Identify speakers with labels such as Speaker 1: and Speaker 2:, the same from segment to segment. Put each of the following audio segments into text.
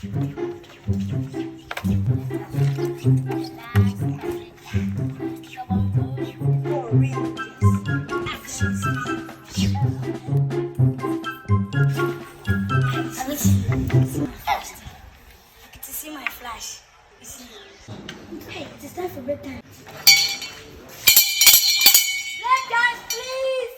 Speaker 1: See my flash. Hey, it's time for break time. Break time, please.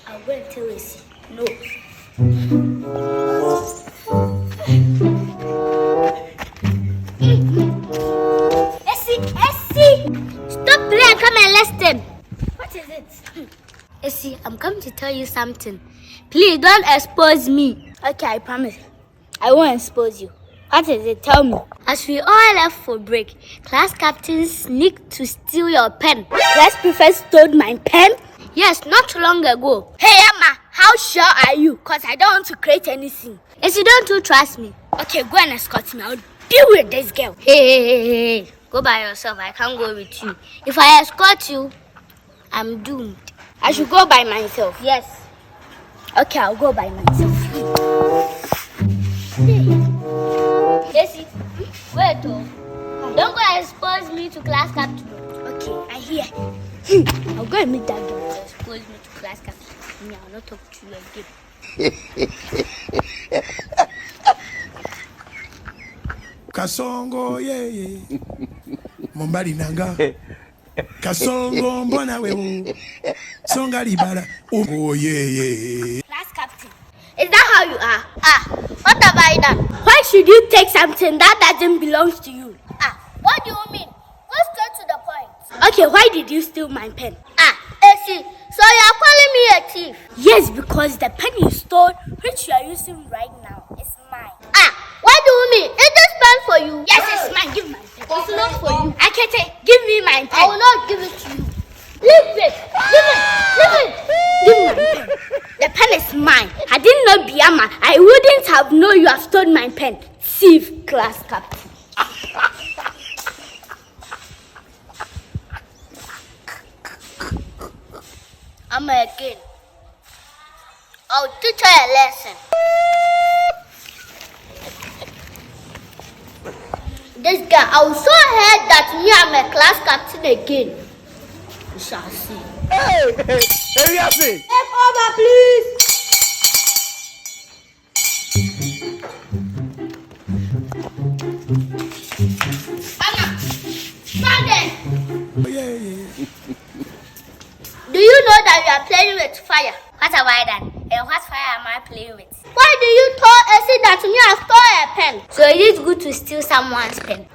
Speaker 1: I'll go and tell Essie. No. Essie! Stop playing, come and listen. What is it? Essie, I'm coming to tell you something. Please don't expose me. Okay, I promise. I won't expose you. What is it? Tell me. As we all left for break, class captain sneaked to steal your pen. Class prefect stole my pen? Yes, not long ago. Hey, Emma, how sure are you? Because I don't want to create anything. If you don't trust me, okay, go and escort me. I'll deal with this girl. Hey. Go by yourself. I can't go with you. If I escort you, I'm doomed. I should go by myself. Yes. Okay, I'll go by myself. Yes, wait, oh. Don't go and expose me to class captain. Okay, I hear. I'll go and meet that girl to expose me to class captain. Me, I'll not talk to you again.
Speaker 2: Kasongo, yeah. Mombali nanga. Kasongo, mbona wewe. Songa libala. Oh, yeah.
Speaker 1: Class captain. Is that how you are? What have I done? Why should you take something that doesn't belong to you? What do you mean? Go straight to the point. Okay, why did you steal my pen? Essie, so you are calling me a thief? Yes, because the pen you stole, which you are using right now, is mine. What do you mean? Is this pen for you? Yes, it's mine. Give me my pen. It's not for you. Akete, give me my pen. I will not give it to you. Leave it. Give it. Give me my pen. The pen is mine. I didn't know Biama. I wouldn't have known you have stolen my pen. Thief, class captain. I'm again. I'll teach her a lesson. This girl, I will show her that me I'm a class captain again. We shall see.
Speaker 2: Hey, Yafi.
Speaker 1: Step over, please. Anna, stand there.
Speaker 2: Yeah.
Speaker 1: Do you know that you are playing with fire? What have I done? And what fire am I playing with? Why do you tell Essie that me I stole a pen? So it is good to steal someone's pen.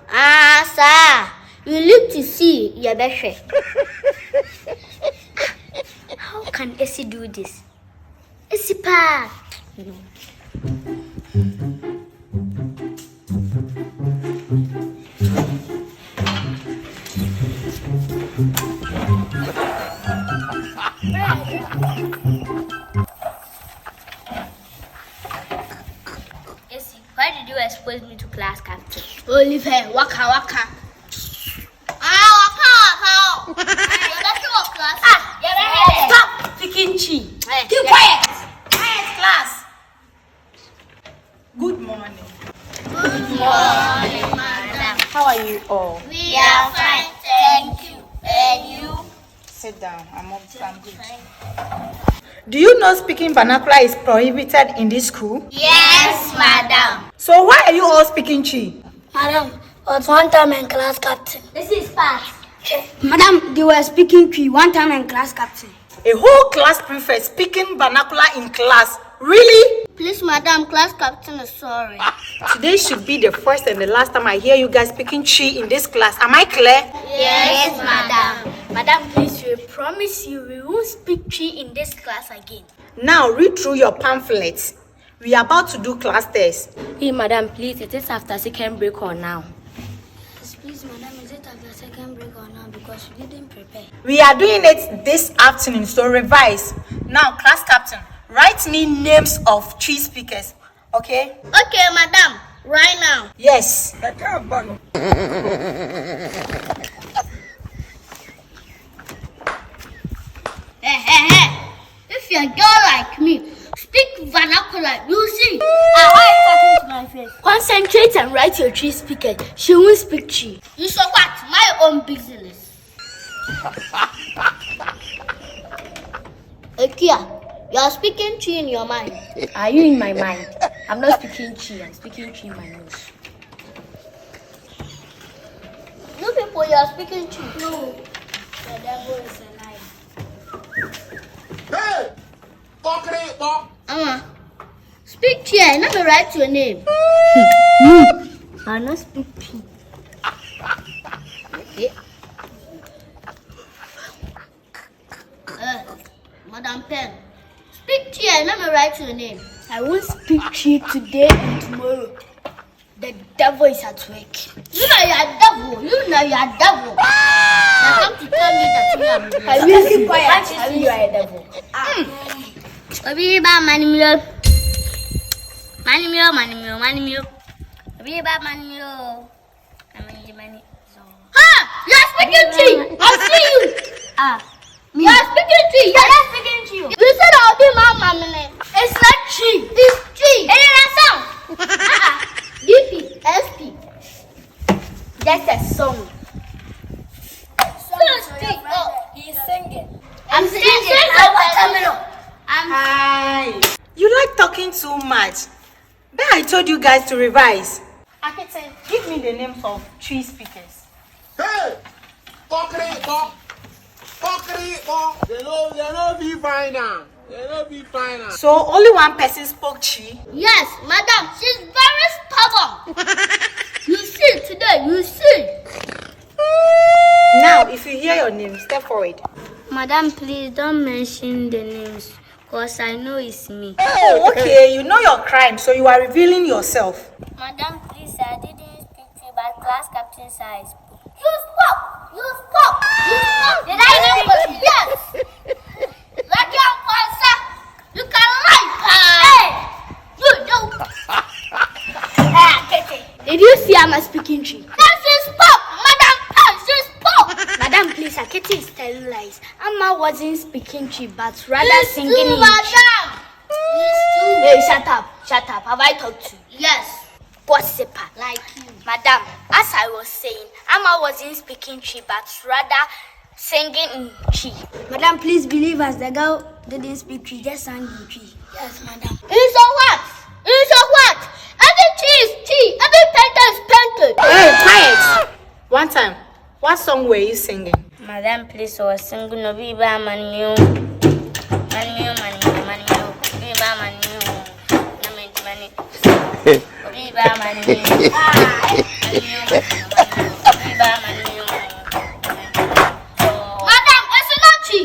Speaker 1: Sir. You live to see your best friend. How can Essie do this? Essie pa. No. Essie, why did you expose me to class captain? Leave her. Waka. Waka. Class. Stop picking chi. Keep quiet.
Speaker 3: Quiet, class. Good morning.
Speaker 1: Good morning, madam.
Speaker 3: How are you all?
Speaker 1: We are fine, thank you. And you?
Speaker 3: Sit down. down. I'm good. Do you know speaking vernacular is prohibited in this school?
Speaker 1: Yes, madam.
Speaker 3: So why are you all speaking Chi?
Speaker 1: Madam, was one time in class captain. This is fast. Madam, they were speaking Cree one time in class captain.
Speaker 3: A whole class prefect speaking vernacular in class? Really?
Speaker 1: Please, madam, class captain is sorry.
Speaker 3: Today should be the first and the last time I hear you guys speaking Chi in this class. Am I clear?
Speaker 1: Yes, madam. Madam, please, we promise you we won't speak Chi in this class again.
Speaker 3: Now read through your pamphlets. We are about to do class test.
Speaker 1: Hey, madam, please, it is after second break or now? Yes, please, madam, is it after second break or now? Because we didn't prepare.
Speaker 3: We are doing it this afternoon, so revise. Now, class captain, write me names of Chi speakers, okay?
Speaker 1: Okay, madam, right now.
Speaker 3: Yes.
Speaker 1: Hey. If you're a girl like me, speak vernacular, you see. Why are you talking to my face? Concentrate and write your Chi speaker. She won't speak Chi. You so what? My own business. Akia, you are speaking Chi in your mind. Are you in my mind? I'm not speaking Chi, I'm speaking Chi in my nose. You people, you are speaking Chi. No. The devil is a liar.
Speaker 2: Hey! Fuckery, fuck!
Speaker 1: Speak Chi, let me write your name. I'll not speak Chi. Okay. Madam Pen, speak Chi, let me write your name. I won't speak Chi today and tomorrow. The devil is at work. You know you're devil. You know you're devil. Now come to tell me that you are. I will be quiet. I will you are a devil. Obiba manimio. Obiba manimio. Ha! You are speaking Chi. I see you. You are speaking Chi. You are speaking Chi. You said I'll be my mama. It's not Chi. It's Chi. And it's a song. DP, SP. That's a song. He's singing. I'm singing.
Speaker 3: Hi. You like talking too much. But I told you guys to revise. Akete, give me the names of Chi speakers.
Speaker 2: Hey! Fuckery, fuck! Fuckery, fuck! They don't be fine now. They don't be fine now.
Speaker 3: So only one person spoke Chi?
Speaker 1: Yes, madam. She's very stubborn. You see today. You see.
Speaker 3: Now, if you hear your name, step forward.
Speaker 1: Madam, please don't mention the names, cause I know it's me.
Speaker 3: Oh, okay. You know your crime, so you are revealing yourself.
Speaker 1: Madam, please, I didn't speak to you, but class captain said I spoke. You spoke. You spoke. You spoke. Did I speak? Yes. Like your answer, you can lie. Hey, you. Did you see I'm speaking Chi? Yes, she spoke, madam. She spoke. Madam, please, Akete is telling lies. Amma wasn't speaking Chi, but rather singing in Chi. Hey, shut up. Have I talked to you? Yes. Gossiper, like you. Madam, as I was saying, Amma wasn't speaking Chi, but rather singing in Chi. Madam, please believe us. The girl didn't speak Chi, just sang in Chi. Yes, madam. It's a what? Every Chi is Chi. Every painter is painted.
Speaker 3: Hey, quiet. One time, what song were you singing?
Speaker 1: Madam, please, I was singing no Biba Manio. Biba Manio. Biba Manio. Madam, it's not Chi.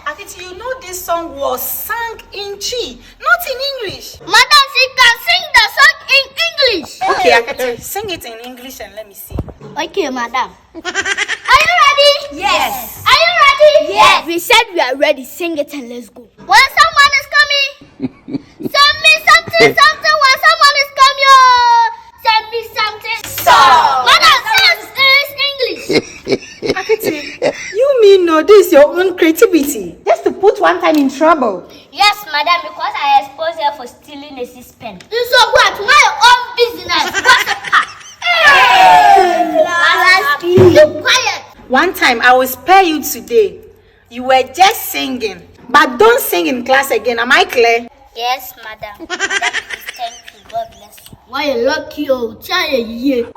Speaker 3: Akete, you know this song was sung in Chi, not in English.
Speaker 1: Madam, she can sing the song in English.
Speaker 3: Okay, Akete, sing it in English and let me see.
Speaker 1: Okay, madam. Are you ready?
Speaker 3: Yes.
Speaker 1: Are you ready? Yes. We said we are ready. Sing it and let's go. When someone is coming, send me something. When someone is coming, send me something. Madam, sing it in English.
Speaker 3: Akete, you mean no, this is your own creativity. Just to put one time in trouble.
Speaker 1: Yes, madam, because I exposed her for stealing a pen. So what? My own business. What's the part? Hey! Be quiet.
Speaker 3: One time, I will spare you today. You were just singing. But don't sing in class again. Am I clear?
Speaker 1: Yes, madam. Madam, please, thank you. God bless you. Why you lucky, oh, child?